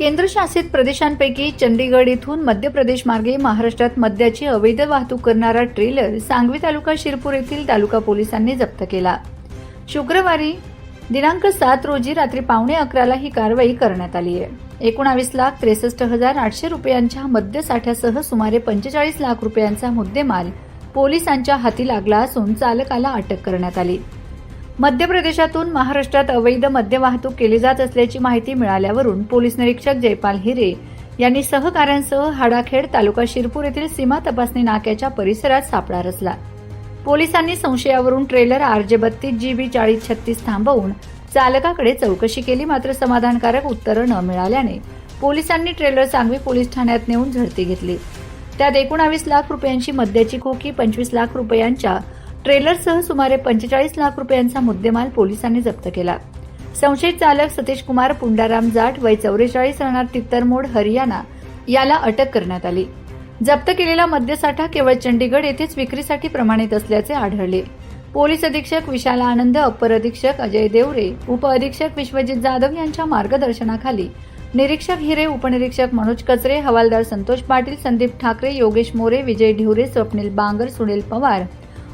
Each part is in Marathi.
केंद्रशासित प्रदेशांपैकी चंदीगड इथून मध्य प्रदेश मार्गे महाराष्ट्रात मद्याची अवैध वाहतूक करणारा ट्रेलर सांगवी तालुका शिरपूर येथील तालुका पोलिसांनी जप्त केला। शुक्रवारी दिनांक 7 रोजी रात्री 11:15 ही कारवाई करण्यात आली आहे। 19,63,800 रुपयांच्या मद्यसाठ्यासह सुमारे 45 लाख रुपयांचा मुद्देमाल पोलिसांच्या हाती लागला असून चालकाला अटक करण्यात आली। मध्य प्रदेशातून महाराष्ट्रात अवैध मद्य वाहतूक केली जात असल्याची माहिती मिळाल्यावरून पोलीस निरीक्षक जयपाल हिरे यांनी सहकाऱ्यांसह हाडाखेड तालुका शिरपूर येथील सीमा तपासणी नाक्याच्या परिसरात सापळा रचला। पोलिसांनी संशयावरून ट्रेलर RJ 32 GB 4036 थांबवून चालकाकडे चौकशी केली, मात्र समाधानकारक उत्तरं न मिळाल्याने पोलिसांनी ट्रेलर सांगवी पोलीस ठाण्यात नेऊन झडती घेतली। त्यात 19 लाख रुपयांची मद्याची खोकी, 25 लाख रुपयांच्या ट्रेलरसह सुमारे 45 लाख रुपयांचा मुद्देमाल पोलिसांनी जप्त केला। संशयित चालक सतीश कुमार पुंडाराम जाट वय 44 राहणार तित्तरमोड हरियाणा याला अटक करण्यात आली। जप्त केलेला मद्यसाठा केवळ चंदीगड येथेच विक्रीसाठी प्रमाणित असल्याचे आढळले। पोलीस अधीक्षक विशाल आनंद, अप्पर अधीक्षक अजय देवरे, उप अधीक्षक विश्वजित जाधव यांच्या मार्गदर्शनाखाली निरीक्षक हिरे, उपनिरीक्षक मनोज कचरे, हवालदार संतोष पाटील, संदीप ठाकरे, योगेश मोरे, विजय ढिवरे, स्वप्नील बांगर, सुनील पवार,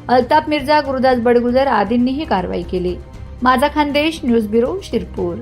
अल्ताफ मिर्झा, गुरुदास बडगुजर आदींनी ही कारवाई केली। माझा खानदेश न्यूज ब्युरो शिरपूर।